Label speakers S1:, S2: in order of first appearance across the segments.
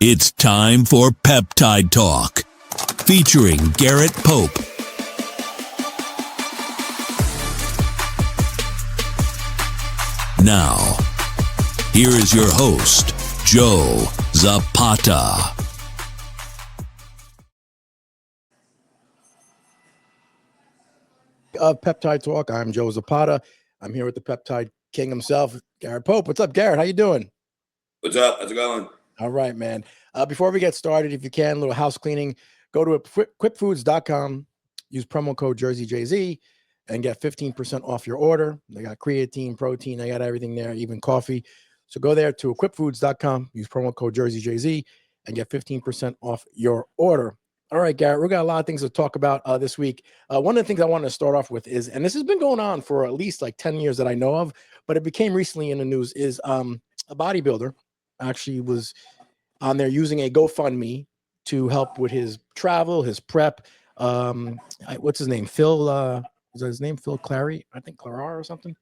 S1: It's time for Peptide Talk, featuring Garrett Pope. Now, here is your host, Joe Zapata.
S2: Of Peptide Talk, I'm Joe Zapata. I'm here with the Peptide King himself, Garrett Pope. What's up, Garrett? How you doing?
S3: What's up? How's it going?
S2: All right, man. Before we get started, if you can, a little house cleaning, go to quipfoods.com, use promo code JerseyJZ, and get 15% off your order. They got creatine, protein, they got everything there, even coffee. So go there to quipfoods.com, use promo code JerseyJZ, and get 15% off your order. All right, Garrett, we've got a lot of things to talk about this week. One of the things I want to start off with is, and this has been going on for at least like 10 years that I know of, but it became recently in the news, is a bodybuilder actually was on there using a GoFundMe to help with his travel, his prep. What's his name? Phil, is that his name? Phil Clary? I think Clarar or something.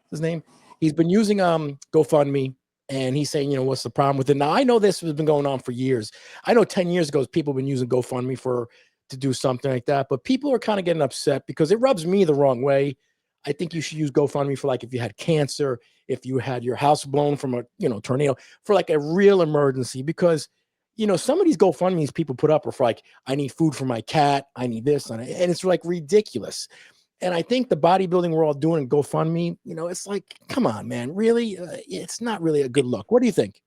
S2: His name. He's been using GoFundMe, and he's saying, what's the problem with it? Now, I know this has been going on for years. I know 10 years ago, people have been using GoFundMe to do something like that, but people are kind of getting upset because it rubs me the wrong way. I think you should use GoFundMe for like if you had cancer, if you had your house blown from a tornado, for like a real emergency, because some of these GoFundMes people put up are for like, I need food for my cat, I need this, and it's like ridiculous. And I think the bodybuilding we're all doing GoFundMe, it's like, come on, man, really? It's not really a good look. What do you think?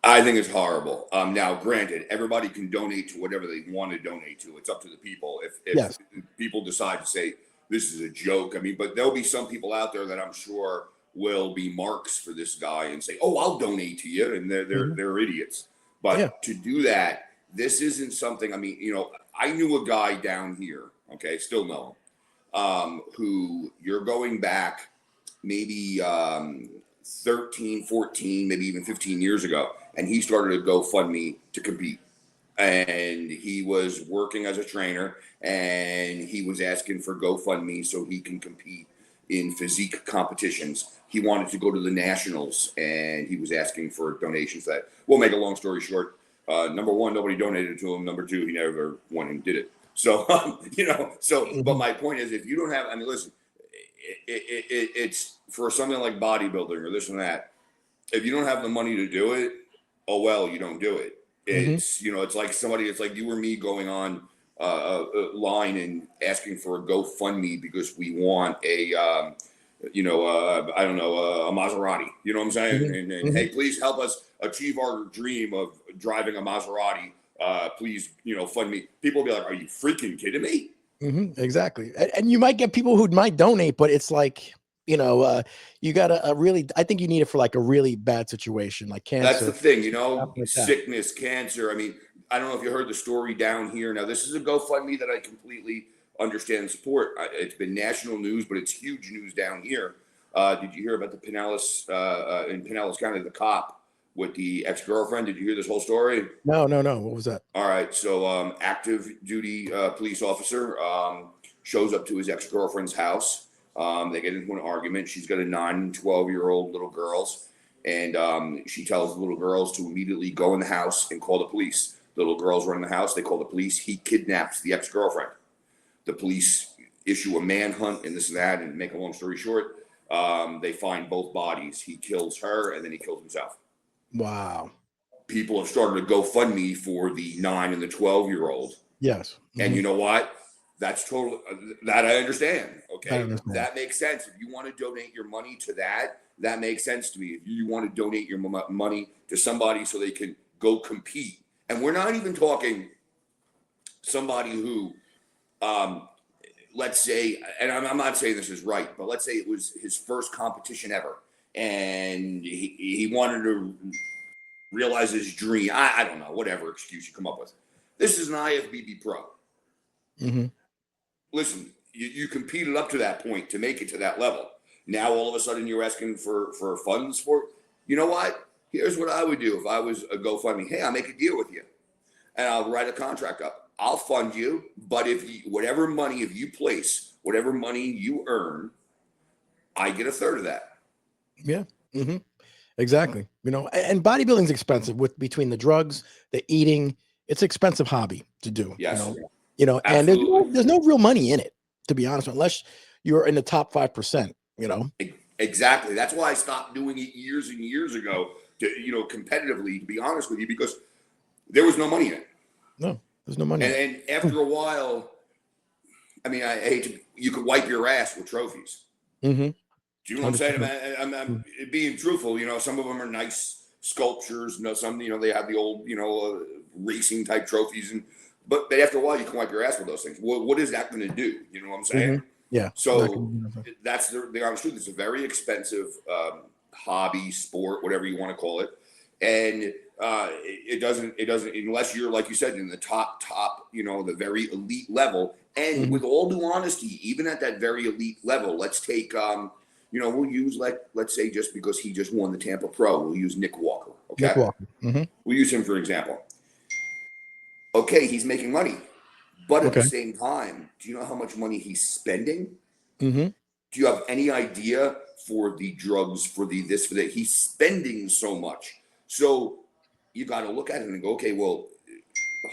S3: I think it's horrible. Now, granted, everybody can donate to whatever they want to donate to. It's up to the people. If
S2: Yes.
S3: people decide to say this is a joke, but there'll be some people out there that I'm sure will be marks for this guy and say, "Oh, I'll donate to you," and they're idiots. But to do that, this isn't something. I knew a guy down here. Okay, still know him. Who you're going back maybe 13, 14, maybe even 15 years ago, and he started a GoFundMe to compete. And he was working as a trainer, and he was asking for GoFundMe so he can compete in physique competitions. He wanted to go to the nationals, and he was asking for donations. That we'll make a long story short. Number one, nobody donated to him. Number two, he never went and did it. So, but my point is, if you don't have, listen, it's for something like bodybuilding or this and that. If you don't have the money to do it, oh, well, you don't do it. It's, it's like it's like you or me going on a line and asking for a GoFundMe because we want a Maserati, you know what I'm saying? And hey, please help us achieve our dream of driving a Maserati. Please, fund me. People will be like, are you freaking kidding me?
S2: Exactly. And you might get people who might donate, but it's like, you got I think you need it for like a really bad situation, like cancer.
S3: That's the thing, sickness, cancer. I don't know if you heard the story down here. Now, this is a GoFundMe that I completely understand and support. It's been national news, but it's huge news down here. Did you hear about the Pinellas, in Pinellas County, the cop with the ex-girlfriend? Did you hear this whole story?
S2: No. What was that?
S3: All right. So active duty police officer shows up to his ex-girlfriend's house. They get into an argument. She's got a 9 and 12-year-old little girls. And she tells the little girls to immediately go in the house and call the police. The little girls run in the house. They call the police. He kidnaps the ex-girlfriend. The police issue a manhunt and this and that. And make a long story short, they find both bodies. He kills her and then he kills himself.
S2: Wow.
S3: People have started a GoFundMe for the 9 and the 12-year-old.
S2: Yes.
S3: And you know what? That's totally that I understand. Okay. That makes sense. If you want to donate your money to that makes sense to me. If you want to donate your money to somebody so they can go compete. And we're not even talking somebody who, let's say, and I'm not saying this is right, but let's say it was his first competition ever. And he wanted to realize his dream. I don't know, whatever excuse you come up with. This is an IFBB pro. Listen, you competed up to that point to make it to that level. Now, all of a sudden, you're asking for funds for it. You know what? Here's what I would do if I was a GoFundMe. Hey, I'll make a deal with you, and I'll write a contract up. I'll fund you, but if whatever money you earn, I get a third of that.
S2: Yeah. Exactly. You know, and bodybuilding's expensive between the drugs, the eating. It's an expensive hobby to do.
S3: Yes.
S2: And
S3: Absolutely.
S2: there's no real money in it, to be honest, unless you're in the top 5%,
S3: Exactly. That's why I stopped doing it years and years ago competitively, to be honest with you, because there was no money in it.
S2: No, there's no money.
S3: And after a while, I mean, I hate to, you could wipe your ass with trophies.
S2: Mm-hmm.
S3: Do you know what I'm saying? I'm being truthful. Some of them are nice sculptures. Some, they have the old, racing type trophies. But after a while, you can wipe your ass with those things. What is that going to do? You know what I'm saying?
S2: Mm-hmm. Yeah.
S3: So that's the honest truth. It's a very expensive hobby, sport, whatever you want to call it. And it doesn't, unless you're, like you said, in the top, the very elite level. And with all due honesty, even at that very elite level, let's take, we'll use, let's say, just because he just won the Tampa Pro, we'll use Nick Walker. Okay.
S2: Nick Walker. Mm-hmm.
S3: We'll use him for example. Okay. He's making money, but at the same time, do you know how much money he's spending?
S2: Mm-hmm.
S3: Do you have any idea for the drugs, for the this, for that? He's spending so much. So you got to look at it and go, okay, well,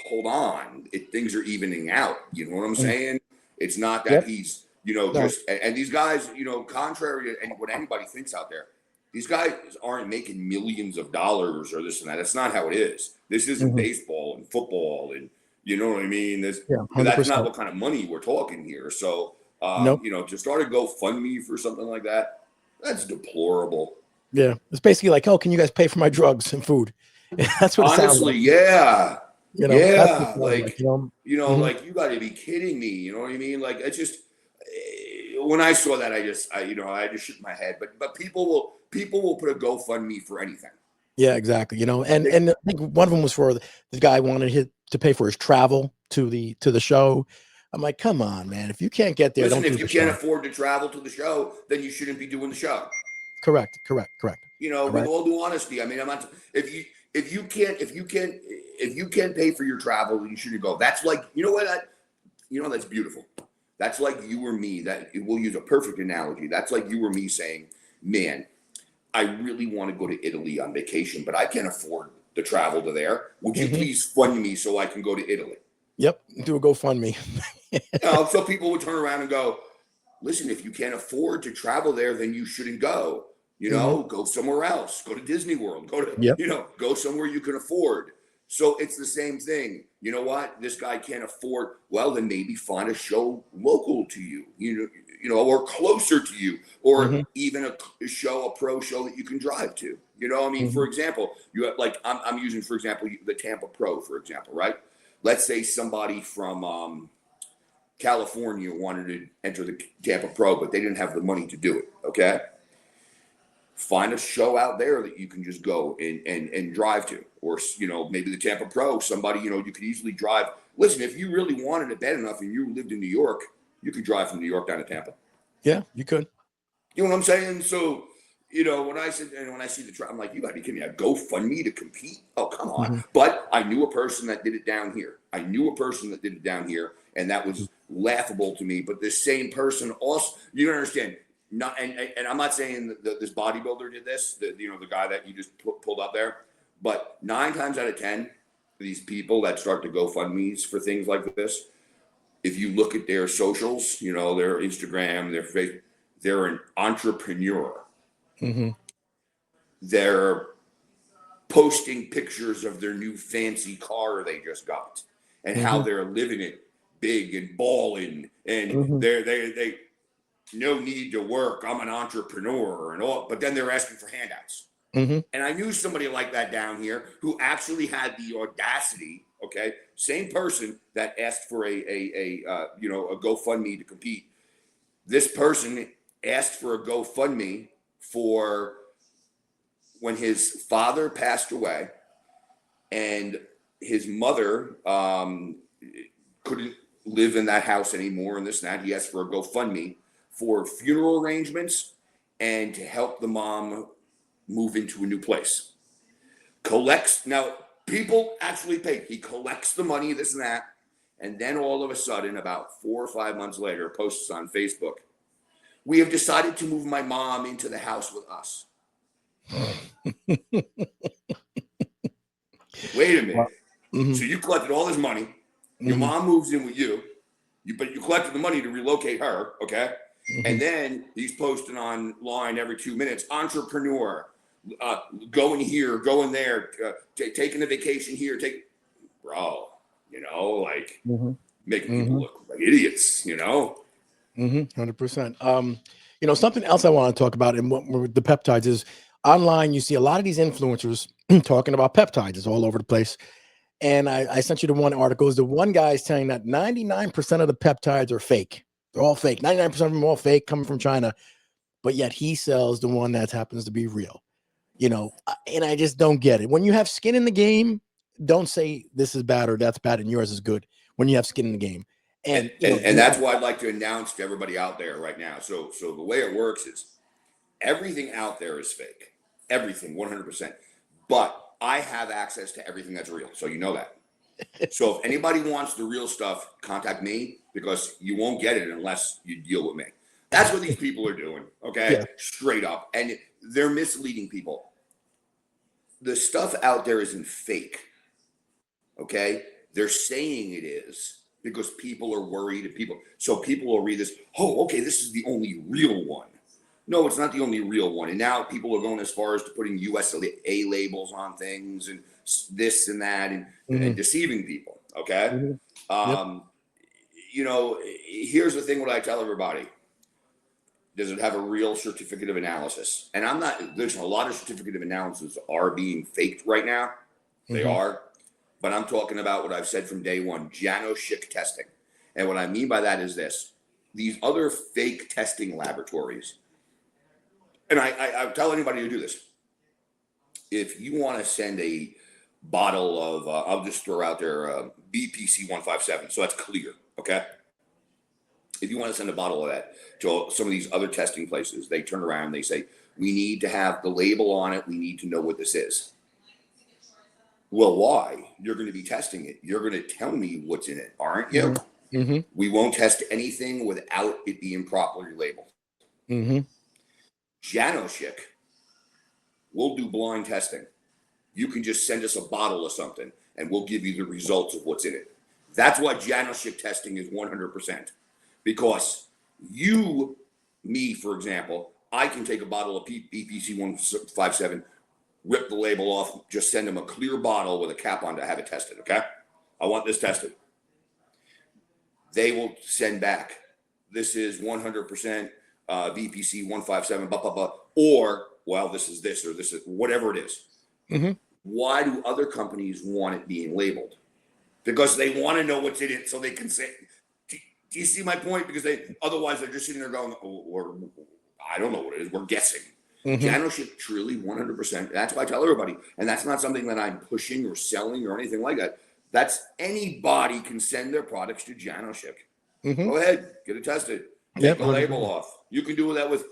S3: hold on. Things are evening out. You know what I'm saying? It's not that he's, just, and these guys, contrary to what anybody thinks out there, these guys aren't making millions of dollars or this and that. That's not how it is. This isn't baseball and football. And you know what I mean? That's not what kind of money we're talking here. So, to start a GoFundMe for something like that, that's deplorable.
S2: Yeah. It's basically like, oh, can you guys pay for my drugs and food? That's what it sounds like.
S3: Yeah.
S2: Like
S3: you got to be kidding me. You know what I mean? Like, it's just, when I saw that, I just shook my head. But people will put a GoFundMe for anything.
S2: Yeah, exactly. And I think one of them was for the guy wanted to pay for his travel to the show. I'm like, come on, man. If you can't get there,
S3: if you can't afford to travel to the show, then you shouldn't be doing the show.
S2: Correct.
S3: With all due honesty, I mean, I'm not. If you can't pay for your travel, then you shouldn't go. That's like, that's beautiful. That's like you or me. That we'll use a perfect analogy. That's like you or me saying, man, I really want to go to Italy on vacation, but I can't afford the travel to there. Would you please fund me so I can go to Italy?
S2: Yep. Do a GoFundMe.
S3: So people would turn around and go, listen, if you can't afford to travel there, then you shouldn't go. Go somewhere else. Go to Disney World. Go to, go somewhere you can afford. So it's the same thing. You know what? This guy can't afford. Well, then maybe find a show local to you, or closer to you, or even a pro show that you can drive to. I mean, for example, you have, like, I'm using, for example, the Tampa Pro, for example, right? Let's say somebody from California wanted to enter the Tampa Pro, but they didn't have the money to do it. Okay. Find a show out there that you can just go and drive to, or, maybe the Tampa Pro, somebody, you could easily drive. Listen, if you really wanted it bad enough and you lived in New York, you could drive from New York down to Tampa.
S2: Yeah, you could.
S3: You know what I'm saying? So, when I see the trial, I'm like, you gotta be kidding me. A GoFundMe to compete? Oh, come on. But I knew a person that did it down here. And that was laughable to me. But this same person also, you understand, not, and I'm not saying that this bodybuilder did this, the guy that you just pulled up there, but 9 times out of 10, these people that start to GoFundMes for things like this, if you look at their socials, their Instagram, their Facebook, they're an entrepreneur. They're posting pictures of their new fancy car they just got and how they're living it big and balling, and they no need to work. I'm an entrepreneur and all, but then they're asking for handouts. And I knew somebody like that down here who actually had the audacity. Okay, same person that asked for a GoFundMe to compete. This person asked for a GoFundMe for when his father passed away and his mother couldn't live in that house anymore and this and that. He asked for a GoFundMe for funeral arrangements and to help the mom move into a new place. Now, people actually pay. He collects the money, this and that. And then all of a sudden, about 4 or 5 months later, posts on Facebook, we have decided to move my mom into the house with us. Wait a minute. So you collected all this money. Your mom moves in with you. But you collected the money to relocate her, okay? And then he's posting online every 2 minutes, entrepreneur, going here, going there, taking a vacation here, bro, like making people look like idiots,
S2: 100%. Something else I want to talk about with the peptides is online. You see a lot of these influencers talking about peptides. It's all over the place. And I sent you the one article. The one guy is saying that 99% of the peptides are fake. They're all fake. 99% of them are all fake, coming from China. But yet he sells the one that happens to be real. And I just don't get it. When you have skin in the game, don't say this is bad or that's bad and yours is good when you have skin in the game. And
S3: that's why I'd like to announce to everybody out there right now. So the way it works is everything out there is fake. Everything, 100%. But I have access to everything that's real. So you know that. So if anybody wants the real stuff, contact me, because you won't get it unless you deal with me. That's what these people are doing. Okay. Yeah. Straight up. And they're misleading people. The stuff out there isn't fake. Okay. They're saying it is because people are worried. So people will read this. Oh, okay. This is the only real one. No, it's not the only real one. And now people are going as far as to putting USA labels on things and this and that and deceiving people. Okay. Here's the thing, what I tell everybody. Does it have a real certificate of analysis? And there's a lot of certificate of analysis are being faked right now. They are. But I'm talking about what I've said from day one, Janosik testing. And what I mean by that is this. These other fake testing laboratories, and I tell anybody to do this. If you want to send a bottle of, I'll just throw out there, BPC 157. So that's clear, okay? If you want to send a bottle of that to some of these other testing places, they turn around and they say, we need to have the label on it. We need to know what this is. Well, why? You're going to be testing it. You're going to tell me what's in it, aren't you? We won't test anything without it being properly labeled. Janosik, we'll do blind testing. You can just send us a bottle of something and we'll give you the results of what's in it. That's why Janosik testing is 100%. Because me, for example, I can take a bottle of BPC 157, rip the label off, just send them a clear bottle with a cap on to have it tested, okay? I want this tested. They will send back, this is 100% VPC 157, blah, blah, blah, or, well, this is this, or this is whatever it is. Why do other companies want it being labeled? Because they want to know what's in it so they can say, do you see my point? Because otherwise they're just sitting there going, I don't know what it is, we're guessing. Janosik truly 100%. That's why I tell everybody. And that's not something that I'm pushing or selling or anything like that. That's anybody can send their products to Janosik. Go ahead, get it tested. Take the label off. You can do that with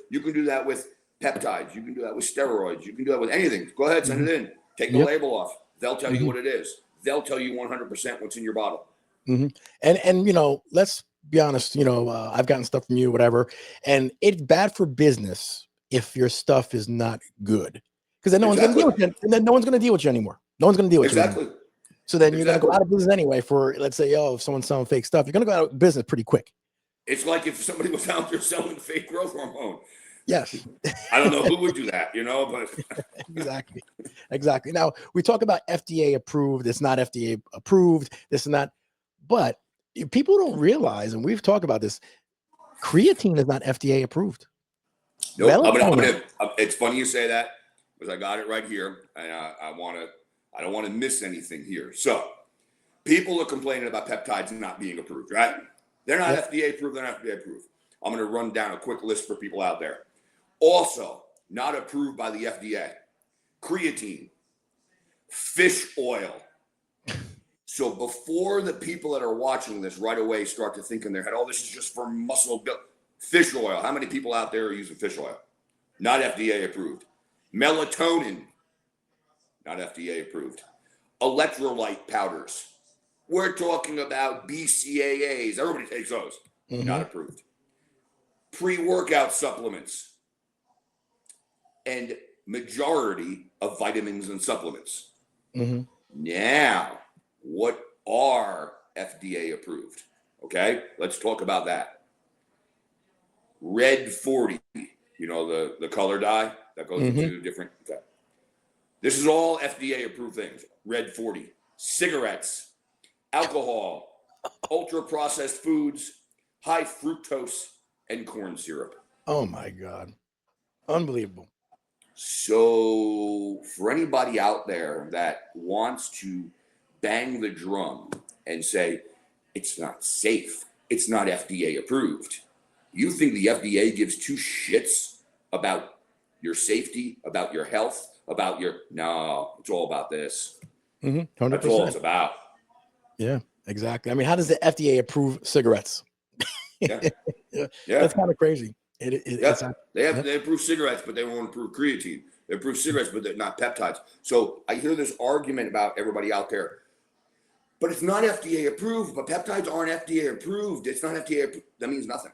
S3: peptides. You can do that with steroids. You can do that with anything. Go ahead, send it in. Take the label off. They'll tell you what it is. They'll tell you 100% what's in your bottle.
S2: And let's be honest. I've gotten stuff from you, whatever, and it's bad for business if your stuff is not good, because then no one's going to deal with you, and then no one's going to deal with you anymore. No one's going to deal with you anymore. So then you're going to go out of business anyway. For, let's say, if someone's selling fake stuff, you're going to go out of business pretty quick.
S3: It's like if somebody was out there selling fake growth hormone.
S2: Yes.
S3: I don't know who would do that, but
S2: exactly. Now we talk about FDA approved. It's not FDA approved. This and that, but people don't realize, and we've talked about this, creatine is not FDA approved.
S3: Nope. It's funny you say that, because I got it right here, and I don't want to miss anything here. So people are complaining about peptides not being approved, right? They're not FDA approved. They're not FDA approved. I'm going to run down a quick list for people out there. Also, not approved by the FDA. Creatine, fish oil. So before the people that are watching this right away start to think in their head, oh, this is just for muscle build. Fish oil. How many people out there are using fish oil? Not FDA approved. Melatonin. Not FDA approved. Electrolyte powders. We're talking about BCAAs. Everybody takes those. Not approved. Pre-workout supplements. And majority of vitamins and supplements.
S2: Mm-hmm.
S3: Now, what are FDA approved? Okay, let's talk about that. Red 40, you know, the color dye that goes into different. Okay. This is all FDA approved things. Red 40, cigarettes, alcohol, ultra processed foods, high fructose, and corn syrup.
S2: Oh my God. Unbelievable.
S3: So for anybody out there that wants to bang the drum and say, it's not safe, it's not FDA approved, you think the FDA gives two shits about your safety, about your health, about your, no, it's all about this.
S2: 100%.
S3: That's all it's about.
S2: Yeah, exactly. I mean, how does the FDA approve cigarettes?
S3: Yeah.
S2: That's kind of crazy.
S3: They approve cigarettes, but they won't approve creatine. They approve cigarettes, but they're not peptides. So I hear this argument about everybody out there, but it's not FDA approved, but peptides aren't FDA approved. It's not FDA approved. That means nothing.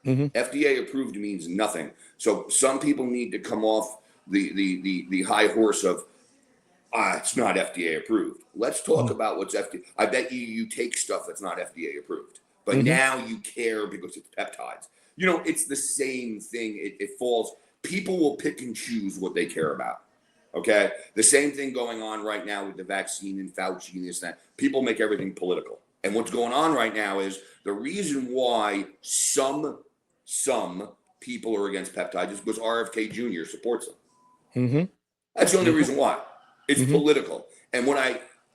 S3: FDA approved means nothing. So some people need to come off the high horse of, it's not FDA approved. Let's talk about what's FDA. I bet you take stuff that's not FDA approved, but now you care because it's peptides. You know, it's the same thing. It falls. People will pick and choose what they care about. Okay. The same thing going on right now with the vaccine and Fauci and this and that. People make everything political. And what's going on right now is the reason why some people are against peptides is because RFK Jr. supports them. That's the only reason why. It's political. And what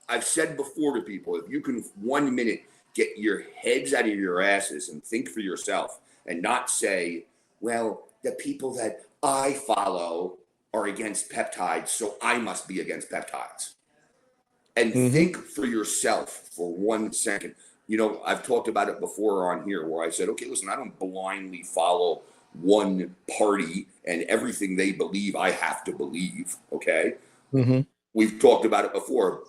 S3: I've said before to people, if you can 1 minute get your heads out of your asses and think for yourself and not say, well, the people that I follow are against peptides, so I must be against peptides. And think for yourself for 1 second. You know, I've talked about it before on here where I said, okay, listen, I don't blindly follow one party and everything they believe I have to believe, okay? We've talked about it before.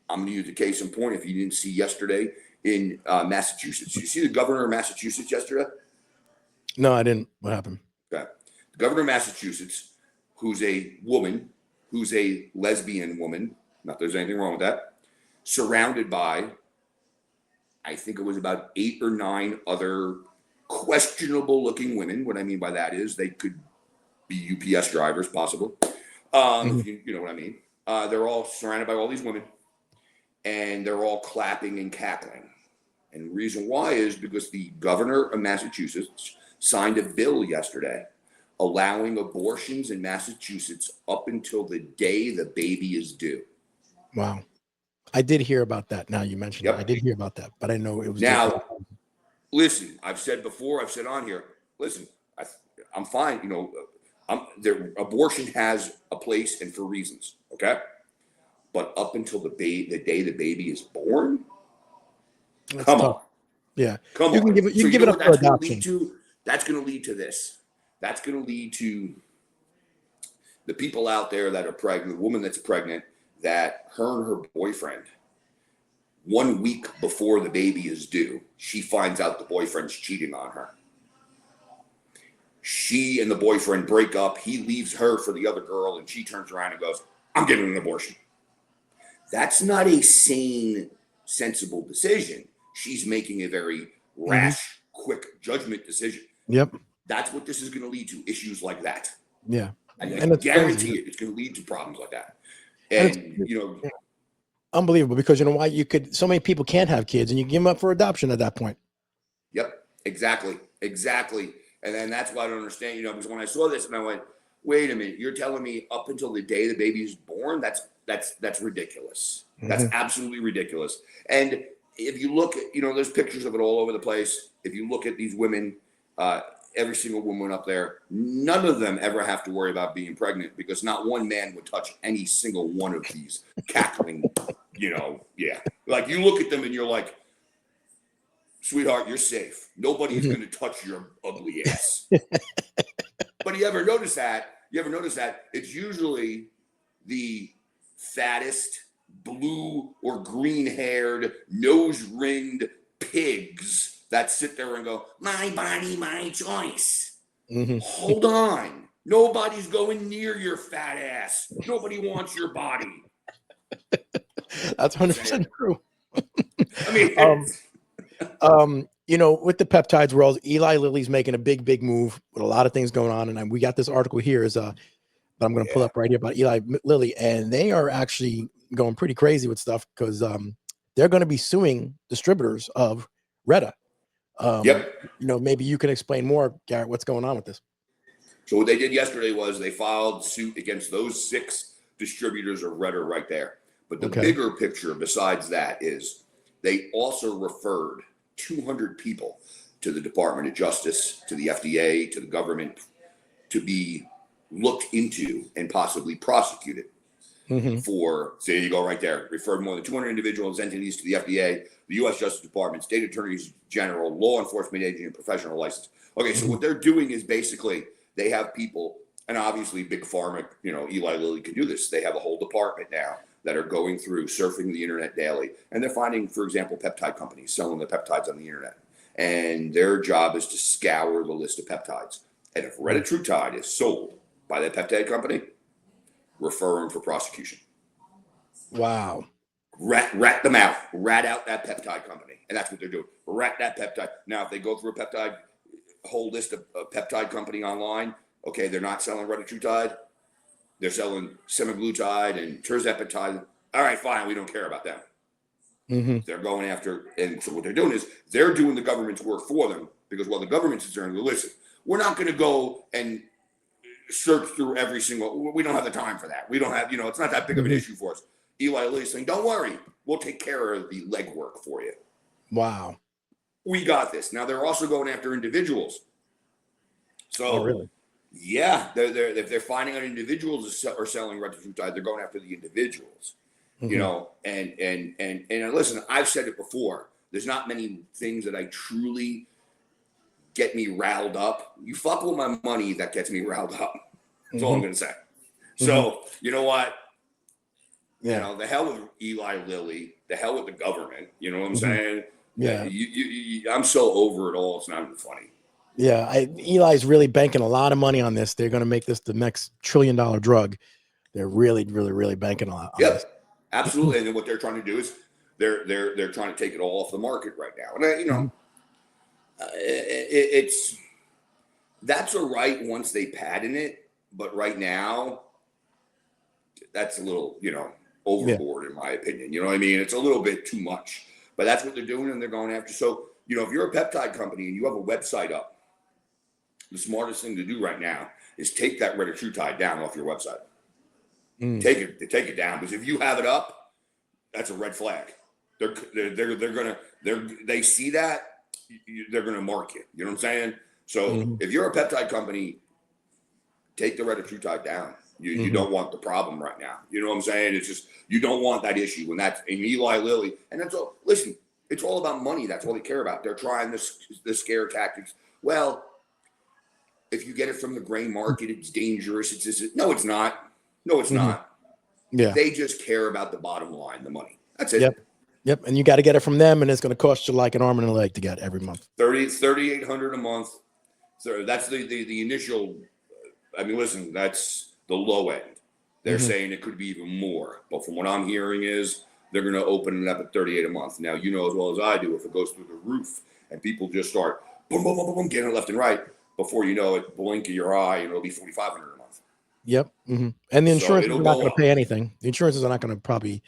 S3: I'm going to use a case in point. If you didn't see yesterday in Massachusetts, you see the governor of Massachusetts yesterday?
S2: No, I didn't. What happened?
S3: Okay. The governor of Massachusetts, who's a woman, who's a lesbian woman, not that there's anything wrong with that, surrounded by, I think it was about 8 or 9 other questionable looking women. What I mean by that is they could be UPS drivers, possible. If you know what I mean. They're all surrounded by all these women, and they're all clapping and cackling. And the reason why is because the governor of Massachusetts signed a bill yesterday allowing abortions in Massachusetts up until the day the baby is due. Wow.
S2: I did hear about that. Now you mentioned it. I did hear about that, but I know it was.
S3: Now, listen, I've said before, I've said on here, listen, I'm fine. You know, abortion has a place and for reasons. Okay. But up until the day the baby is born, come on.
S2: Yeah.
S3: Come
S2: on. You can give it up for adoption.
S3: That's going to lead to this. That's going to lead to the people out there that are pregnant, the woman that's pregnant, that her and her boyfriend, 1 week before the baby is due, she finds out the boyfriend's cheating on her. She and the boyfriend break up. He leaves her for the other girl, and she turns around and goes, I'm getting an abortion. That's not a sane, sensible decision. She's making a very rash, quick judgment decision.
S2: Yep.
S3: That's what this is going to lead to, issues like that.
S2: Yeah.
S3: And I guarantee it's going to lead to problems like that. And you know,
S2: unbelievable, because you know why? So many people can't have kids, and you give them up for adoption at that point.
S3: Yep, exactly. And then that's why I don't understand, you know, because when I saw this and I went, wait a minute, you're telling me up until the day the baby is born? That's ridiculous. That's absolutely ridiculous. And if you look at, you know, there's pictures of it all over the place. If you look at these women, every single woman up there, none of them ever have to worry about being pregnant, because not one man would touch any single one of these cackling, you know, like you look at them and you're like, sweetheart, you're safe. Nobody's going to touch your ugly ass. But you ever notice that? It's usually the fattest, blue or green haired, nose ringed pigs that sit there and go, my body, my choice. Hold on. Nobody's going near your fat ass. Nobody wants your body.
S2: That's 100% true.
S3: I mean,
S2: you know, with the peptides world, Eli Lilly's making a big move with a lot of things going on. And we got this article here that I'm going to pull up right here about Eli Lilly. And they are actually going pretty crazy with stuff because they're going to be suing distributors of Retta.
S3: Yep.
S2: You know, maybe you can explain more, Garrett, what's going on with this.
S3: So what they did yesterday was they filed suit against those 6 distributors of Retta right there. But the bigger picture besides that is they also referred 200 people to the Department of Justice, to the FDA, to the government to be looked into and possibly prosecuted for, so there you go right there, referred more than 200 individuals, entities to the FDA, the U.S. Justice Department, state attorneys general, law enforcement agent, and professional license. Okay, so what they're doing is basically they have people, and obviously big pharma, you know, Eli Lilly can do this. They have a whole department now that are going through surfing the internet daily. And they're finding, for example, peptide companies selling the peptides on the internet. And their job is to scour the list of peptides. And if Retatrutide is sold by that peptide company, refer them for prosecution.
S2: Wow.
S3: Rat them out. Rat out that peptide company. And that's what they're doing. Rat that peptide. Now, if they go through a whole list of peptide company online, okay, they're not selling Retatrutide. They're selling semaglutide and tirzepatide. All right, fine. We don't care about them. They're going after, and so what they're doing is they're doing the government's work for them because while the government's concerned, listen, we're not going to go and search through every single, we don't have the time for that. We don't have, you know, it's not that big of an issue for us. Eli Lilly's saying, don't worry, we'll take care of the legwork for you.
S2: Wow.
S3: We got this. Now they're also going after individuals. So, really? Yeah, if they're finding out individuals are selling Retatrutide, they're going after the individuals. You know, and listen, I've said it before. There's not many things that I truly get me riled up. You fuck with my money, that gets me riled up. That's all I'm going to say. So, you know what? Yeah. You know, the hell with Eli Lilly, the hell with the government. You know what I'm saying? Yeah. I'm so over it all. It's not even funny.
S2: Yeah. Eli's really banking a lot of money on this. They're going to make this the next $1 trillion drug. They're really banking a lot on this.
S3: Absolutely. And then what they're trying to do is they're trying to take it all off the market right now. And you know, it's that's all right once they patent it, but right now that's a little, you know, overboard in my opinion. You know what I mean? It's a little bit too much. But that's what they're doing and they're going after. So, you know, if you're a peptide company and you have a website up, the smartest thing to do right now is take that Retatrutide down off your website. Take it down, because if you have it up, that's a red flag. They see that, they're gonna mark it. You know what I'm saying? So if you're a peptide company, take the Retatrutide down. You don't want the problem right now. You know what I'm saying? It's just you don't want that issue when that's in Eli Lilly, and that's all. Listen, it's all about money. That's all they care about. They're trying the scare tactics. Well, if you get it from the gray market, it's dangerous. It's just no, it's not. No, it's not. Yeah. They just care about the bottom line, the money. That's it.
S2: Yep. And you got to get it from them, and it's going to cost you like an arm and a leg to get every month.
S3: $3,800 a month. So that's the initial. I mean, listen, that's the low end. They're saying it could be even more, but from what I'm hearing is they're going to open it up at $38 a month. Now, you know as well as I do, if it goes through the roof and people just start boom, boom, boom, boom, boom, getting it left and right, before you know it, blink of your eye, and it'll be $4,500 a month.
S2: Yep. And the insurance is not going to pay anything. The insurances are not going to probably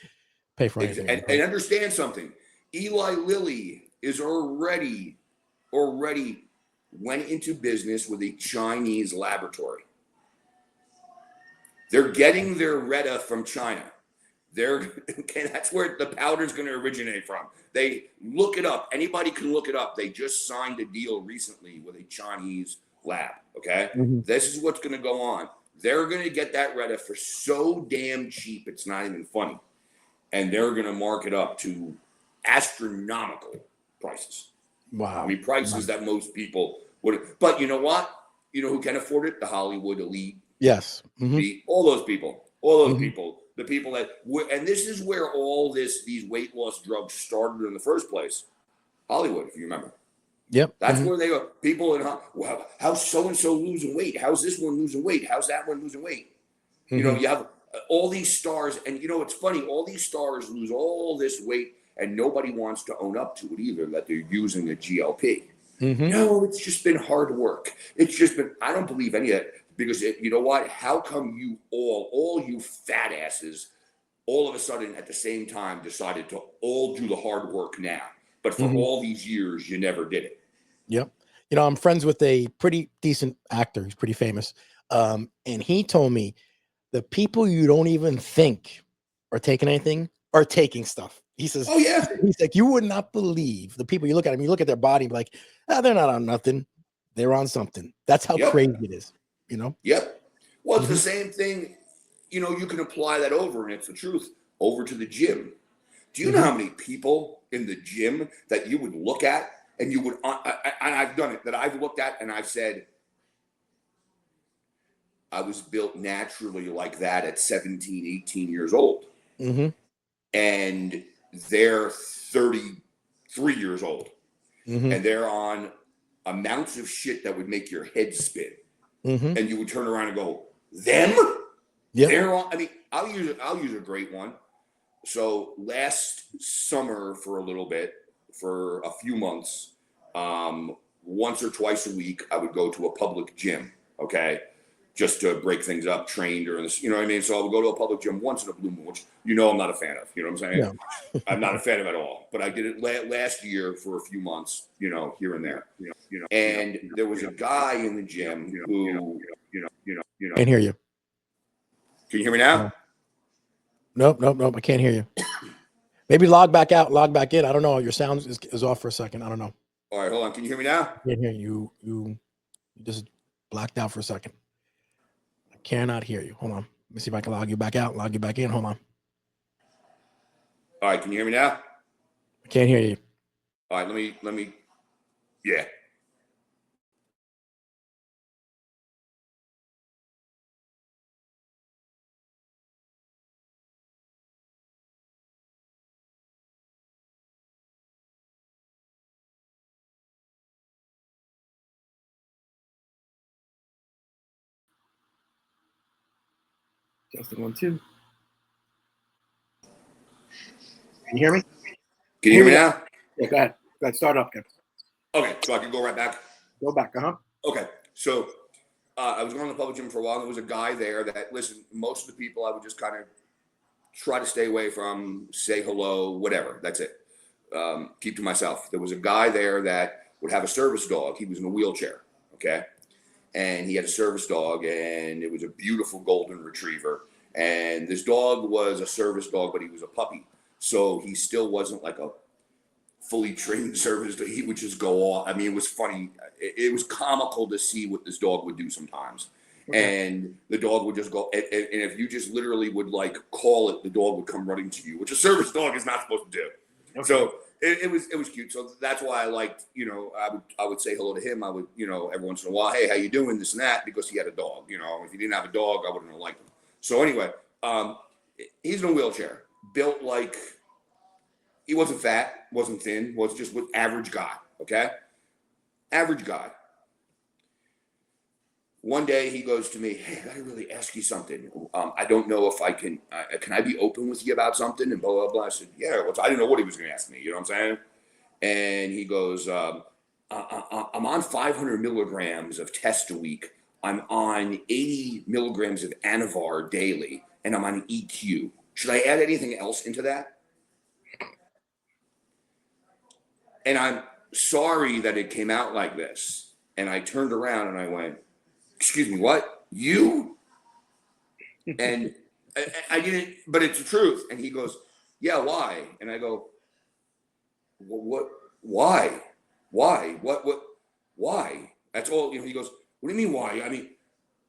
S2: pay for anything.
S3: And understand something. Eli Lilly is already went into business with a Chinese laboratory. They're getting their Retta from China. That's where the powder is going to originate from. They look it up. Anybody can look it up. They just signed a deal recently with a Chinese lab. Okay. This is what's going to go on. They're going to get that Retta for so damn cheap, it's not even funny. And they're going to mark it up to astronomical prices. Wow. I mean, prices that most people would. But you know what? You know who can afford it? The Hollywood elite.
S2: Yes.
S3: All those people. All those people. The people that. And this is where all these weight loss drugs started in the first place. Hollywood, if you remember.
S2: Yep.
S3: That's where they go. People in, well, how's so-and-so losing weight? How's this one losing weight? How's that one losing weight? You know, you have all these stars, and you know, it's funny, all these stars lose all this weight and nobody wants to own up to it either, that they're using a GLP. No, it's just been hard work. It's just been, I don't believe any of it, because you know what? How come you all you fat asses, all of a sudden at the same time decided to all do the hard work now? But for all these years, you never did it.
S2: Yep. You know, I'm friends with a pretty decent actor. He's pretty famous. And he told me the people you don't even think are taking anything are taking stuff. He says,
S3: oh yeah.
S2: He's like, you would not believe the people you look at them, you look at their body, like, they're not on nothing. They're on something. That's how crazy it is, you know?
S3: Yep. Well, it's the same thing. You know, you can apply that over, and it's the truth, over to the gym. Do you know how many people in the gym that you would look at and you would, and I've done it, that I've looked at and I've said, I was built naturally like that at 17, 18 years old. And they're 33 years old. And they're on amounts of shit that would make your head spin. And you would turn around and go, them? They're on, I mean, I'll use a great one. So last summer for a little bit, for a few months, once or twice a week, I would go to a public gym, okay? Just to break things up, train during this, you know what I mean? So I would go to a public gym once in a blue moon, which you know I'm not a fan of, you know what I'm saying? I'm not a fan of it at all. But I did it last year for a few months, you know, here and there, you know. And there was a guy in the gym who,
S2: Can't hear you.
S3: Can you hear me now?
S2: Nope. I can't hear you. Maybe log back out, log back in. I don't know. Your sound is off for a second. I don't know.
S3: All right, hold on. Can you hear me now?
S2: I can't hear you. You just blacked out for a second. I cannot hear you. Hold on. Let me see if I can log you back out, log you back in. Hold on.
S3: All right, can you hear me now?
S2: I can't hear you.
S3: All right, let me, yeah.
S2: Testing 1, 2. Can you hear me?
S3: Can you hear me now?
S2: Yeah, go ahead. Go ahead. Start up again.
S3: Okay, so I can go right back.
S2: Go back.
S3: Okay, so I was going to the public gym for a while. And there was a guy there that, listen, most of the people I would just kind of try to stay away from, say hello, whatever. That's it. Keep to myself. There was a guy there that would have a service dog. He was in a wheelchair, okay? And he had a service dog, and it was a beautiful golden retriever. And this dog was a service dog, but he was a puppy. So he still wasn't like a fully trained service dog. He would just go off. I mean, it was funny. It was comical to see what this dog would do sometimes. And the dog would just go. And if you just literally would like call it, the dog would come running to you, which a service dog is not supposed to do. So it was cute. So that's why I liked, you know, I would say hello to him. I would, you know, every once in a while, hey, how you doing? This and that, because he had a dog. You know, if he didn't have a dog, I wouldn't have liked him. So anyway, he's in a wheelchair, built like, he wasn't fat, wasn't thin, was just with average guy. Okay, average guy. One day he goes to me, hey, I gotta really ask you something. I don't know if I can I be open with you about something? And blah, blah, blah. I said, yeah. Well, I didn't know what he was going to ask me. You know what I'm saying? And he goes, I'm on 500 milligrams of test a week. I'm on 80 milligrams of Anavar daily, and I'm on EQ. Should I add anything else into that? And I'm sorry that it came out like this. And I turned around and I went, excuse me, what? You? And I didn't, but it's the truth. And he goes, yeah, why? And I go, what? Why? Why? That's all, you know. He goes, what do you mean why? I mean,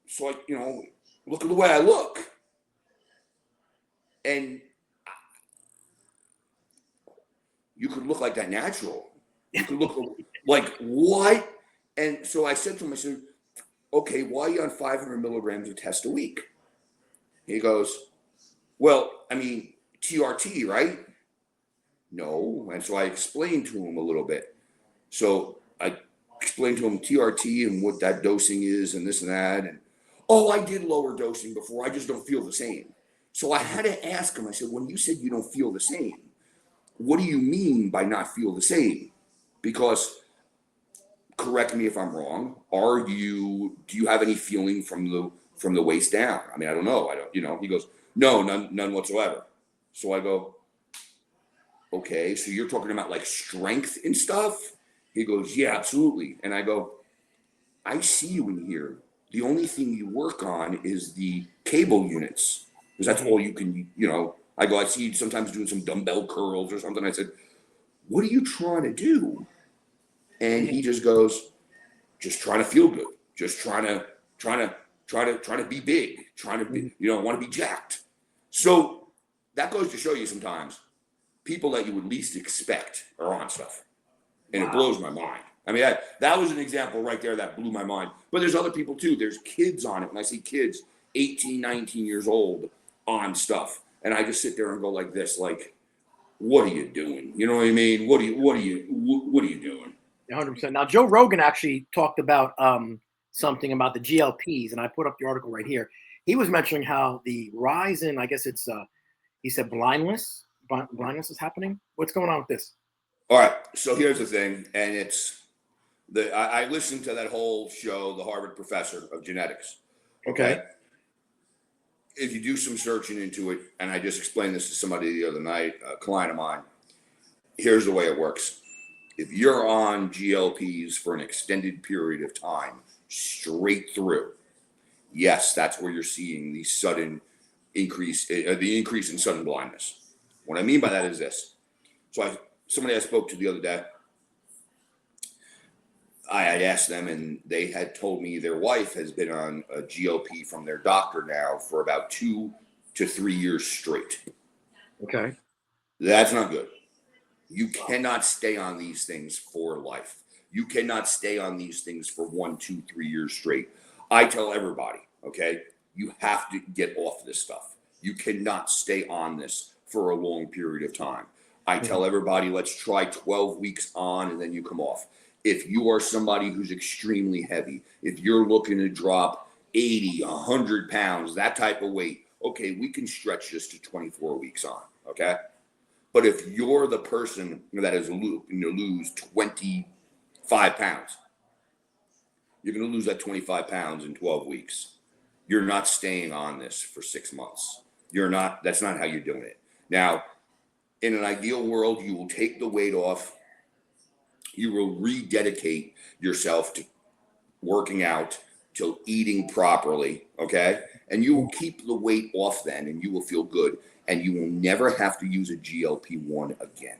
S3: so I, you know, look at the way I look. And you could look like that natural. You could look like what? And so I said to him, I said, okay, why are you on 500 milligrams of test a week? He goes, well, I mean, TRT, right? No. And so I explained to him a little bit. So I explained to him TRT and what that dosing is and this and that. And, oh, I did lower dosing before. I just don't feel the same. So I had to ask him, I said, when you said you don't feel the same, what do you mean by not feel the same? Because, correct me if I'm wrong, do you have any feeling from the waist down? I mean, I don't know. He goes, no, none whatsoever. So I go, okay, so you're talking about like strength and stuff? He goes, yeah, absolutely. And I go, I see you in here. The only thing you work on is the cable units, because that's all you can, I go, I see you sometimes doing some dumbbell curls or something. I said, what are you trying to do? And he just goes, just trying to feel good, just trying to be big, trying to be, want to be jacked. So that goes to show you sometimes people that you would least expect are on stuff. And It blows my mind. I mean, that was an example right there that blew my mind. But there's other people too. There's kids on it. And I see kids 18, 19 years old on stuff. And I just sit there and go like this, like, what are you doing? You know what I mean? What are you doing?
S2: 100%. Now, Joe Rogan actually talked about something about the GLPs, and I put up the article right here. He was mentioning how the rise in, I guess it's, he said blindness is happening. What's going on with this?
S3: All right. So here's the thing, and it's I listened to that whole show, the Harvard professor of genetics. Okay. If you do some searching into it, and I just explained this to somebody the other night, a client of mine, here's the way it works. If you're on GLPs for an extended period of time, straight through, yes, that's where you're seeing the sudden increase, the increase in sudden blindness. What I mean by that is this. So somebody I spoke to the other day, I had asked them, and they had told me their wife has been on a GLP from their doctor now for about 2 to 3 years straight.
S2: Okay.
S3: That's not good. You cannot stay on these things for life. You cannot stay on these things for 1, 2, 3 years straight. I tell everybody, okay, you have to get off this stuff. You cannot stay on this for a long period of time. I tell everybody, let's try 12 weeks on and then you come off. If you are somebody who's extremely heavy, if you're looking to drop 80, 100 pounds, that type of weight, okay, we can stretch this to 24 weeks on, okay? But if you're the person that is looking to lose 25 pounds, you're going to lose that 25 pounds in 12 weeks. You're not staying on this for 6 months. That's not how you're doing it. Now, in an ideal world, you will take the weight off. You will rededicate yourself to working out, to eating properly, okay? And you will keep the weight off then, and you will feel good, and you will never have to use a GLP-1 again,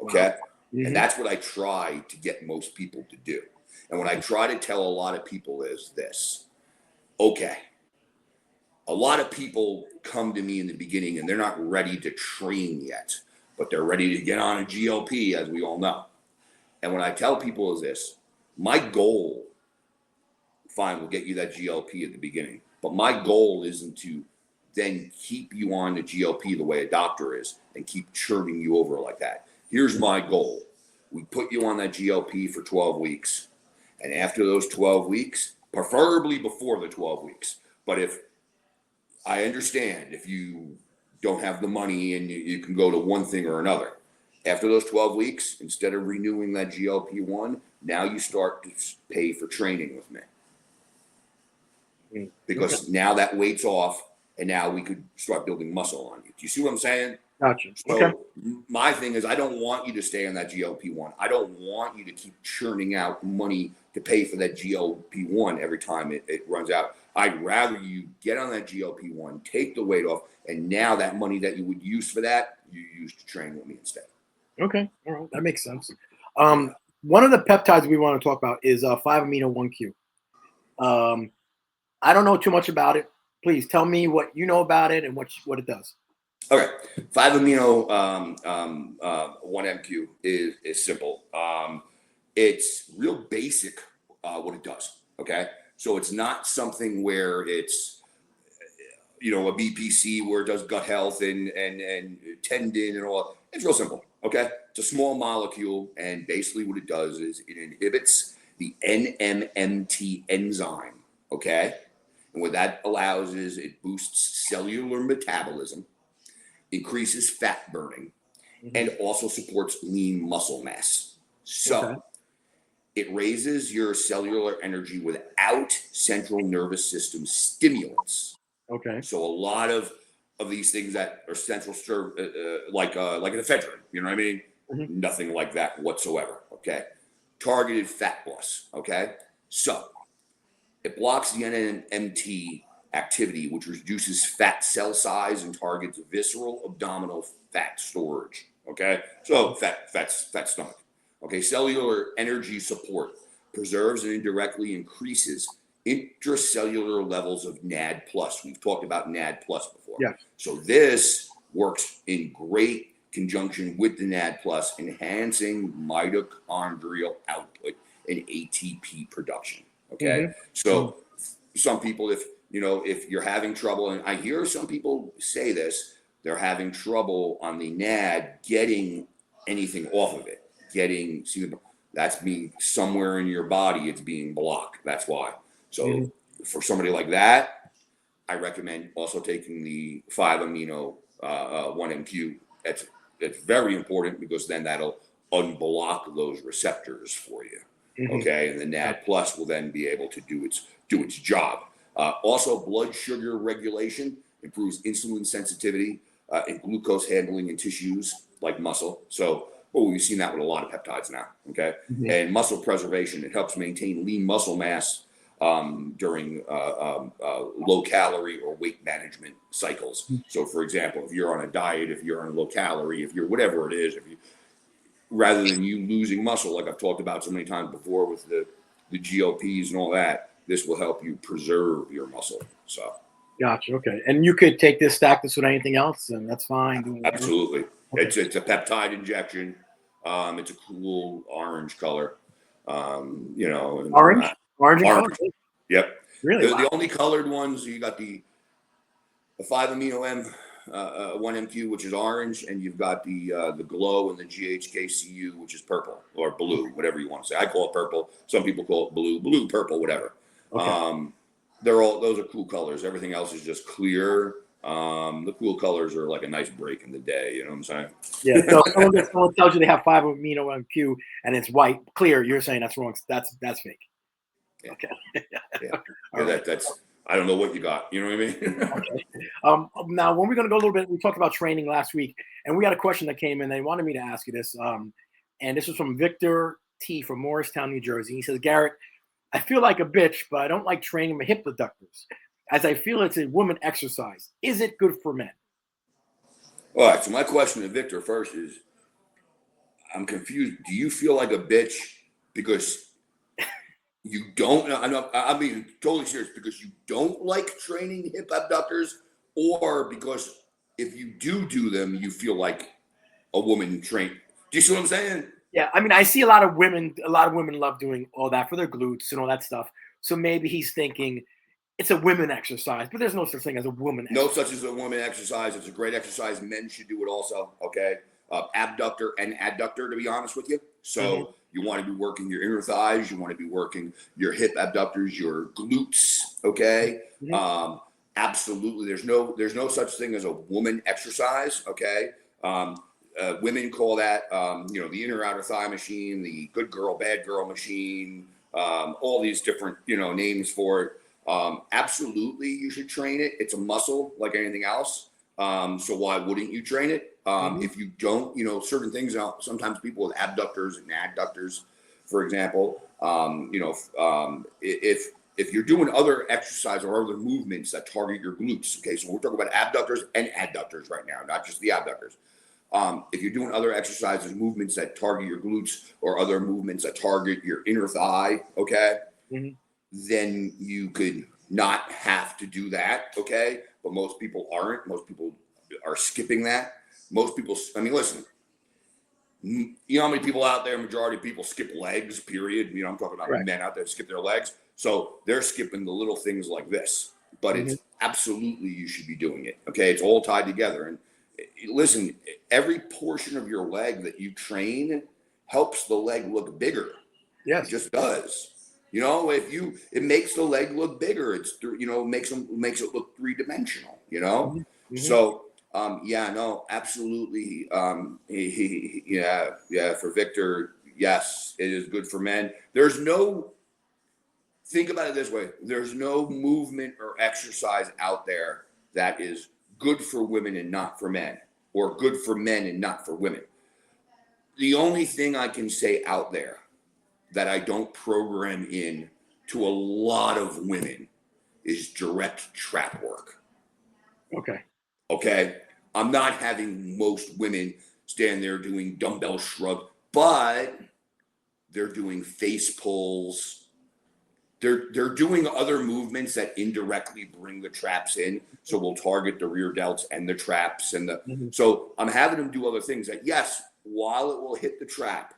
S3: okay? Wow. And that's what I try to get most people to do. And what I try to tell a lot of people is this, okay, a lot of people come to me in the beginning, and they're not ready to train yet, but they're ready to get on a GLP, as we all know. And what I tell people is this, my goal, fine, we'll get you that GLP at the beginning, but my goal isn't to then keep you on the GLP the way a doctor is and keep churning you over like that. Here's my goal. We put you on that GLP for 12 weeks. And after those 12 weeks, preferably before the 12 weeks, but if I understand if you don't have the money and you can go to one thing or another, after those 12 weeks, instead of renewing that GLP-1, now you start to pay for training with me. Because now that weight's off, and now we could start building muscle on you. Do you see what I'm saying?
S2: Gotcha.
S3: So my thing is, I don't want you to stay on that GLP-1. I don't want you to keep churning out money to pay for that GLP-1 every time it runs out. I'd rather you get on that GLP-1, take the weight off, and now that money that you would use for that, you use to train with me instead.
S2: Okay, all right, that makes sense. One of the peptides we want to talk about is 5-amino 1Q. I don't know too much about it. Please tell me what you know about it and what it does.
S3: Okay, 5-amino 1MQ is simple. It's real basic what it does. Okay, so it's not something where it's a BPC where it does gut health and tendon and all. It's real simple. Okay, It's a small molecule, and basically what it does is it inhibits the NMMT enzyme, okay? And what that allows is it boosts cellular metabolism, increases fat burning, and also supports lean muscle mass. So it raises your cellular energy without central nervous system stimulants.
S2: Okay.
S3: So a lot of these things that are central, like an ephedrine, you know what I mean? Nothing like that whatsoever. Okay. Targeted fat loss. Okay. So it blocks the NMT activity, which reduces fat cell size and targets visceral abdominal fat storage. Okay. So fat stomach. Okay. Cellular energy support preserves and indirectly increases intracellular levels of NAD+. We've talked about NAD+ before.
S2: Yeah.
S3: So this works in great conjunction with the NAD+, enhancing mitochondrial output and ATP production. Okay. So some people, if you're having trouble, and I hear some people say this, they're having trouble on the NAD getting anything off of it. That's being somewhere in your body, it's being blocked. That's why. So for somebody like that, I recommend also taking the 5-amino 1MQ. That's very important, because then that'll unblock those receptors for you. Okay, and the NAD+ will then be able to do its job. Also, blood sugar regulation improves insulin sensitivity and glucose handling in tissues like muscle. So, we've seen that with a lot of peptides now. Okay, and muscle preservation, it helps maintain lean muscle mass during low calorie or weight management cycles. So for example, if you're on a diet, if you're on low calorie, if you're whatever it is, rather than you losing muscle, like I've talked about so many times before with the GLPs and all that, this will help you preserve your muscle. So
S2: gotcha. Okay. And you could take this, stack this with anything else, and that's fine.
S3: Absolutely. Okay. It's a peptide injection. It's a cool orange color.
S2: Orange? Orange.
S3: Yep.
S2: Really?
S3: The only colored ones, you got the 5-amino 1MQ, which is orange, and you've got the glow and the GHKCU, which is purple or blue, whatever you want to say. I call it purple. Some people call it blue, purple, whatever. Okay. Those are cool colors. Everything else is just clear. The cool colors are like a nice break in the day. You know what I'm saying?
S2: Yeah. So someone tells you they have 5-amino 1MQ and it's white, clear. You're saying that's wrong. That's fake.
S3: Yeah.
S2: Okay.
S3: That's I don't know what you got. You know what I mean?
S2: Okay. Now, when we're going to go a little bit, we talked about training last week, and we got a question that came in. They wanted me to ask you this, and this was from Victor T. from Morristown, New Jersey. He says, Garrett, I feel like a bitch, but I don't like training my hip abductors, as I feel it's a woman exercise. Is it good for men?
S3: All right. So my question to Victor first is, I'm confused. Do you feel like a bitch because you don't? I mean, totally serious. Because you don't like training hip abductors, or because if you do them, you feel like a woman trained? Do you see what I'm saying?
S2: Yeah, I mean, I see a lot of women love doing all that for their glutes and all that stuff. So maybe he's thinking it's a women exercise, but there's no such thing as a woman exercise.
S3: No such as a woman exercise. It's a great exercise. Men should do it also. Okay. Abductor and adductor, to be honest with you. So you want to be working your inner thighs. You want to be working your hip abductors, your glutes. Okay. Absolutely. There's no such thing as a woman exercise. Okay. Women call that, the inner outer thigh machine, the good girl, bad girl machine, all these different, names for it. Absolutely, you should train it. It's a muscle like anything else. So why wouldn't you train it? If you don't, certain things, sometimes people with abductors and adductors, for example, if you're doing other exercise or other movements that target your glutes, okay, so we're talking about abductors and adductors right now, not just the abductors. If you're doing other exercises, movements that target your glutes or other movements that target your inner thigh, okay, then you could not have to do that, okay? But most people aren't. Most people are skipping that. Most people, listen, you know how many people out there, majority of people skip legs, period. I'm talking about men out there that skip their legs. So they're skipping the little things like this. But it's absolutely, you should be doing it, okay? It's all tied together. listen, every portion of your leg that you train helps the leg look bigger.
S2: Yes.
S3: It just does. It makes the leg look bigger. It's, makes it look three-dimensional,
S2: Mm-hmm.
S3: So, no, absolutely. For Victor, yes, it is good for men. Think about it this way. There's no movement or exercise out there that is good for women and not for men, or good for men and not for women. The only thing I can say out there that I don't program in to a lot of women is direct trap work. Okay. I'm not having most women stand there doing dumbbell shrug, but they're doing face pulls. They're doing other movements that indirectly bring the traps in. So we'll target the rear delts and the traps so I'm having them do other things that, yes, while it will hit the trap,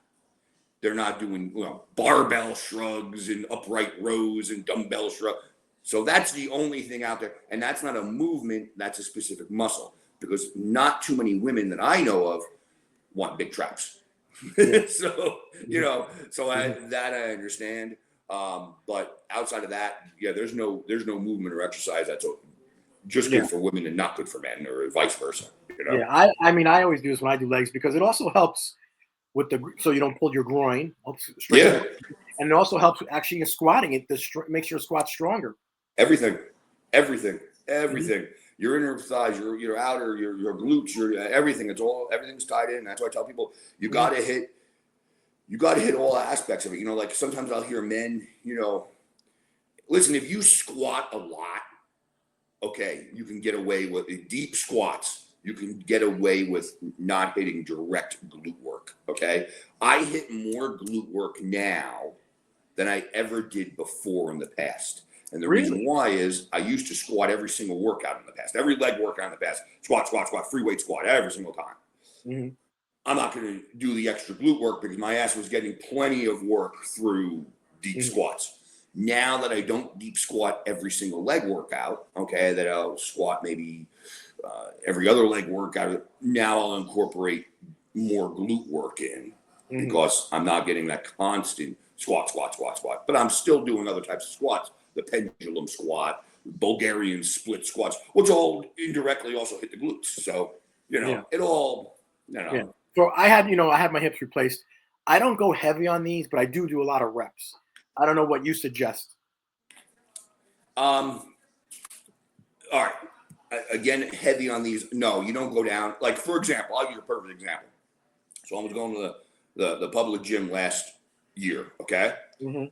S3: they're not doing barbell shrugs and upright rows and dumbbell shrug. So that's the only thing out there. And that's not a movement, that's a specific muscle, because not too many women that I know of want big traps. So, that I understand. But outside of that, there's no movement or exercise that's just good for women and not good for men, or vice versa.
S2: Yeah, I mean, I always do this when I do legs, because it also helps with so you don't pull your groin. And it also helps with actually squatting. It makes your squat stronger.
S3: Everything. Your inner thighs, your outer, your glutes, everything. Everything's tied in. That's why I tell people you got to hit all aspects of it. Like sometimes I'll hear men, listen, if you squat a lot, okay, you can get away with deep squats. You can get away with not hitting direct glute work, okay? I hit more glute work now than I ever did before in the past. And the reason why is I used to squat every single workout in the past, every leg workout in the past, squat, free weight squat every single time.
S2: Mm-hmm.
S3: I'm not going to do the extra glute work because my ass was getting plenty of work through deep squats. Now that I don't deep squat every single leg workout, okay, that I'll squat maybe every other leg workout, now I'll incorporate more glute work in because I'm not getting that constant squat. But I'm still doing other types of squats, the pendulum squat, Bulgarian split squats, which all indirectly also hit the glutes. So, it all,
S2: Yeah. So I had my hips replaced. I don't go heavy on these, but I do a lot of reps. I don't know what you suggest.
S3: All right. Again, heavy on these. No, you don't go down. Like, for example, I'll give you a perfect example. So I was going to the public gym last year, okay?
S2: Mm-hmm.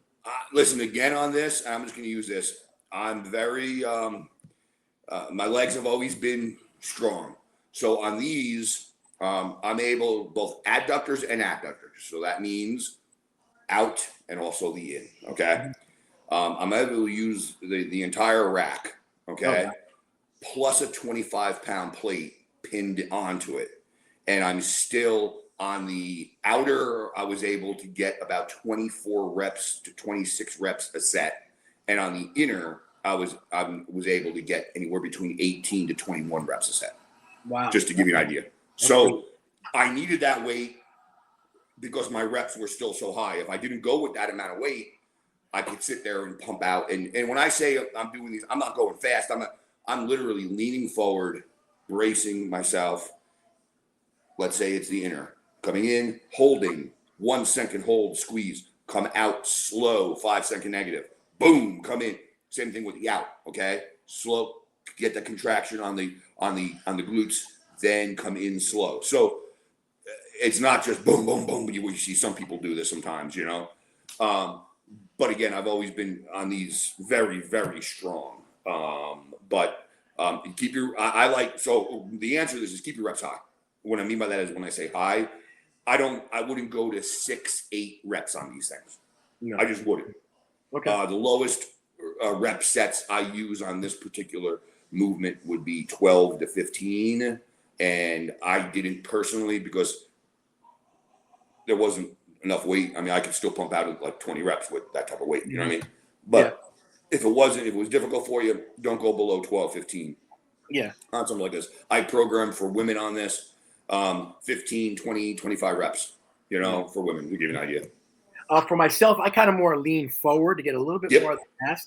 S3: Listen, again on this, I'm just going to use this. I'm very, my legs have always been strong. So on these, I'm able, both adductors and abductors. So that means out and also the in, okay? I'm able to use the entire rack, okay? Plus a 25-pound plate pinned onto it. And I'm still on the outer, I was able to get about 24 reps to 26 reps a set. And on the inner, I was able to get anywhere between 18 to 21 reps a set.
S2: Wow.
S3: Just to give you an idea. So I needed that weight because my reps were still so high. If I didn't go with that amount of weight, I could sit there and pump out. And when I say I'm doing these, I'm not going fast. I'm literally leaning forward, bracing myself. Let's say it's the inner. Coming in, holding, 1 second hold, squeeze. Come out slow, 5 second negative. Boom, come in. Same thing with the out, okay? Slow, get the contraction on the glutes, then come in slow. So it's not just boom, boom, boom. You see some people do this sometimes, But again, I've always been on these very, very strong. But keep your, so the answer to this is keep your reps high. What I mean by that is when I say high, I wouldn't go to 6-8 reps on these things. No. I just wouldn't. Okay. The lowest rep sets I use on this particular movement would be 12 to 15. And I didn't personally because there wasn't enough weight. I mean, I could still pump out like 20 reps with that type of weight. You know what I mean? But if it was difficult for you, don't go below 12, 15.
S2: Yeah.
S3: On something like this. I program for women on this, 15, 20, 25 reps, for women, to give you an idea.
S2: For myself, I kind of more lean forward to get a little bit more of the mass.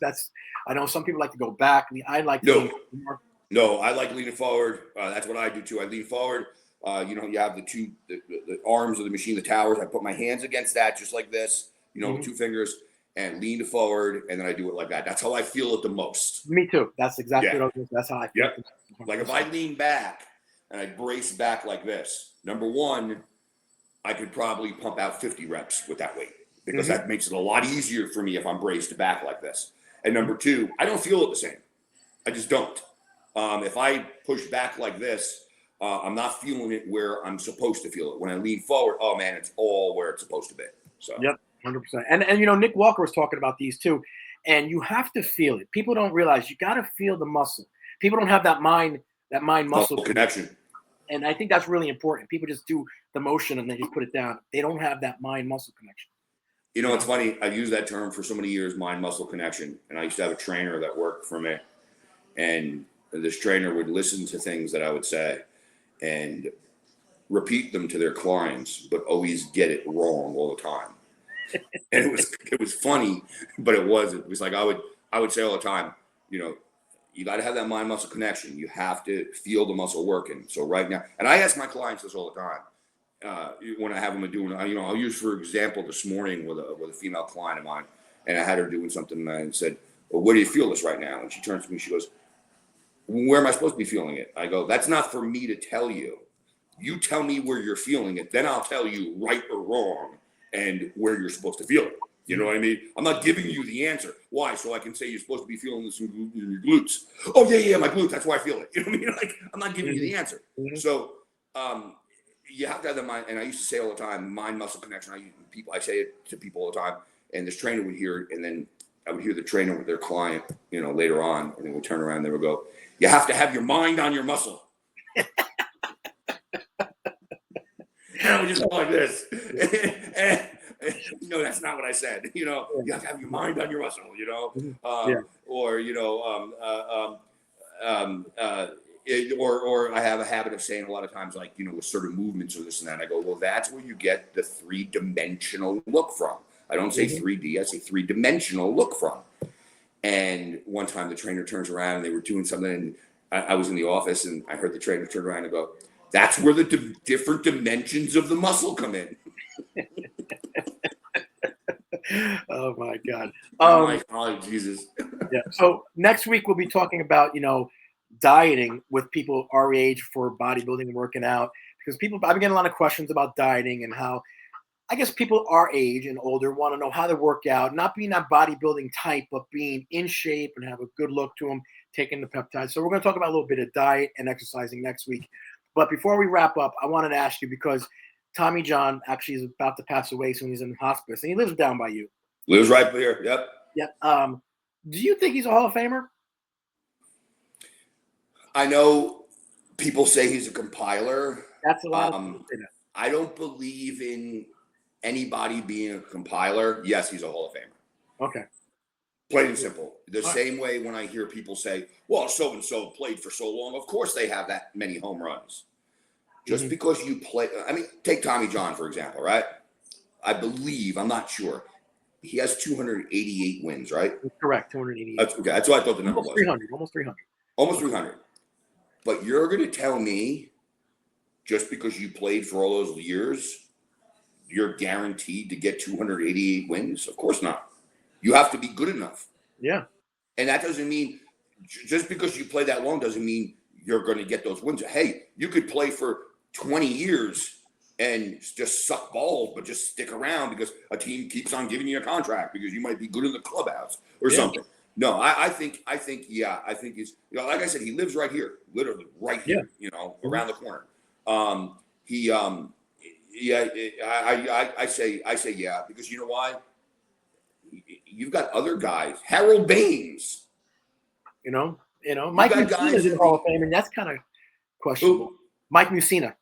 S2: I know some people like to go back. I like to lean more.
S3: No, I like leaning forward. That's what I do too. I lean forward. You have the arms of the machine, the towers. I put my hands against that just like this, with 2 fingers, and lean forward, and then I do it like that. That's how I feel it the most.
S2: Me too. That's exactly what I was. That's how I feel.
S3: Yep. Like if I lean back and I brace back like this, number one, I could probably pump out 50 reps with that weight because that makes it a lot easier for me if I'm braced back like this. And number two, I don't feel it the same. I just don't. If I push back like this, I'm not feeling it where I'm supposed to feel it. When I lean forward, oh man, it's all where it's supposed to be. So.
S2: Yep, 100%. And Nick Walker was talking about these too, and you have to feel it. People don't realize you got to feel the muscle. People don't have that mind muscle
S3: connection.
S2: And I think that's really important. People just do the motion and they just put it down. They don't have that mind muscle connection.
S3: It's funny. I've used that term for so many years, mind muscle connection. And I used to have a trainer that worked for me, and this trainer would listen to things that I would say and repeat them to their clients, but always get it wrong all the time. And it was funny, but it was like I would say all the time, you got to have that mind muscle connection. You have to feel the muscle working. So right now, and I ask my clients this all the time when I have them doing, I'll use, for example, this morning with a female client of mine, and I had her doing something, and I said, well, where do you feel this right now? And she turns to me, she goes, where am I supposed to be feeling it? I go, that's not for me to tell you. You tell me where you're feeling it, then I'll tell you right or wrong and where you're supposed to feel it. You know what I mean? I'm not giving you the answer. Why? So I can say you're supposed to be feeling this in your glutes. Oh, yeah, my glutes. That's why I feel it. You know what I mean? Like, I'm not giving you the answer. So you have to have the mind. And I used to say all the time, mind-muscle connection. I say it to people all the time. And this trainer would hear it. And then I would hear the trainer with their client, later on. And they would turn around and they would go, you have to have your mind on your muscle. And I would just go like this. No, that's not what I said. You have to have your mind on your muscle, or or I have a habit of saying a lot of times, like, with certain movements or this and that. I go, well, that's where you get the 3-dimensional look from. I don't say 3D, I say 3-dimensional look from. And one time the trainer turns around and they were doing something, and I was in the office and I heard the trainer turn around and go, that's where the different dimensions of the muscle come in.
S2: Oh my God.
S3: Oh Jesus.
S2: Yeah. So next week we'll be talking about, dieting with people our age for bodybuilding and working out, because I've been getting a lot of questions about dieting and how, I guess, people our age and older want to know how to work out, not being that bodybuilding type, but being in shape and have a good look to them, taking the peptides. So we're going to talk about a little bit of diet and exercising next week. But before we wrap up, I wanted to ask you, because Tommy John actually is about to pass away soon. He's in hospice, and he lives down by you.
S3: Lives right here. Yep.
S2: Yep. Do you think he's a Hall of Famer?
S3: I know people say he's a compiler.
S2: That's a lot of people say that.
S3: I don't believe in anybody being a compiler. Yes, he's a Hall of Famer.
S2: Okay.
S3: Plain and simple. The same way when I hear people say, well, so-and-so played for so long, of course they have that many home runs. Just because you play, take Tommy John, for example, right? I believe, I'm not sure, he has 288 wins, right?
S2: Correct, 288.
S3: That's what I thought the number was.
S2: Almost 300.
S3: Almost 300. But you're going to tell me, just because you played for all those years, you're guaranteed to get 288 wins? Of course not. You have to be good enough.
S2: Yeah.
S3: And that doesn't mean, just because you play that long doesn't mean you're going to get those wins. Hey, you could play for 20 years and just suck balls, but just stick around because a team keeps on giving you a contract because you might be good in the clubhouse or something. No, I think he's, like I said, he lives right here, literally right here, around the corner. I say, yeah, because you know why? You've got other guys, Harold Baines.
S2: Mike Musina's in the Hall of Fame, and that's kind of questionable. Ooh. Mike Musina.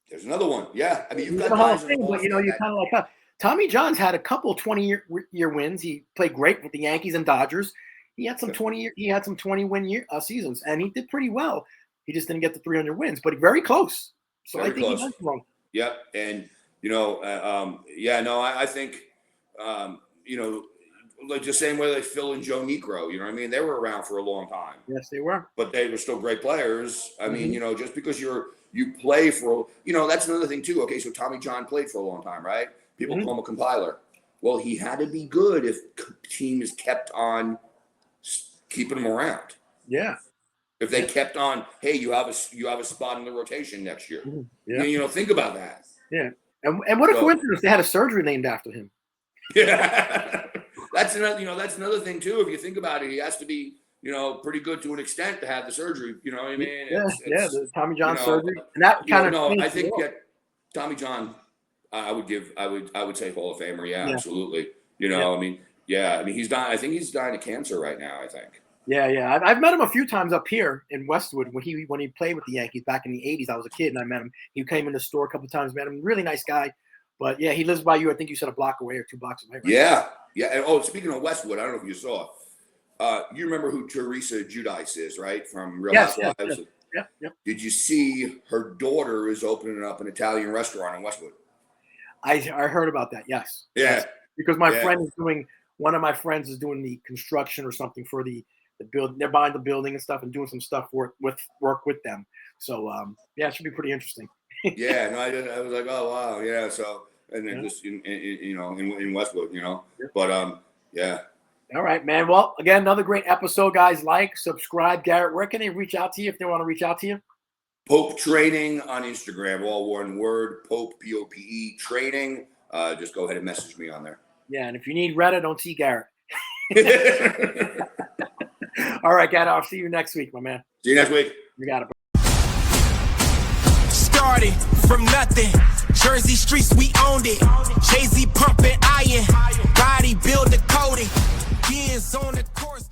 S3: There's another one. Yeah. I mean, you've got
S2: Hall of Fame, but you're kind of like Tommy John's had a couple 20-year wins. He played great with the Yankees and Dodgers. he had some 20-win seasons, and he did pretty well. He just didn't get the 300 wins, but very close. So I think he went wrong.
S3: Yep, and I think like the same way like Phil and Joe Negro, you know what I mean? They were around for a long time.
S2: Yes, they were.
S3: But they were still great players. I mean, just because you play for, that's another thing too. Okay, so Tommy John played for a long time, right? People call him a compiler. Well, he had to be good if teams kept on keeping him around.
S2: Yeah.
S3: If they kept on, hey, you have a spot in the rotation next year.
S2: Yeah.
S3: Think about that.
S2: Yeah. And what a coincidence they had a surgery named after him.
S3: Yeah. That's another thing too. If you think about it, he has to be, pretty good to an extent to have the surgery. You know what I mean?
S2: The Tommy John surgery. And that kind of
S3: I think Tommy John, I would say Hall of Famer. Yeah. Absolutely. I mean, he's dying. I think he's dying of cancer right now, I think.
S2: Yeah. I've met him a few times up here in Westwood when he played with the Yankees back in the 80s. I was a kid and I met him. He came in the store a couple of times, met him. Really nice guy. But yeah, he lives by you. I think you said a block away or 2 blocks away. Right?
S3: Yeah. And speaking of Westwood, I don't know if you saw. You remember who Teresa Giudice is, right? From Real Housewives.
S2: Yeah.
S3: Did you see her daughter is opening up an Italian restaurant in Westwood?
S2: I heard about that. Yes.
S3: Yeah.
S2: Yes. Because one of my friends is doing the construction or something for the build. They're buying the building and stuff and doing some stuff work with them. So it should be pretty interesting.
S3: Yeah. No, I was like, oh wow, yeah. So and then just in Westwood, but yeah.
S2: All right, man. Well, again, another great episode, guys. Like, subscribe. Garrett, where can they reach out to you if they want to reach out to you?
S3: Pope Training on Instagram, all one word. Pope Pope Training. Just go ahead and message me on there.
S2: Yeah, and if you need Reddit, don't see Garrett. All right, Garrett. I'll see you next week, my man.
S3: See you next week.
S2: You got it.
S4: Started from nothing. Jersey streets, we owned it. Jay-Z pumping iron. Bodybuilder coding. Beings on the course.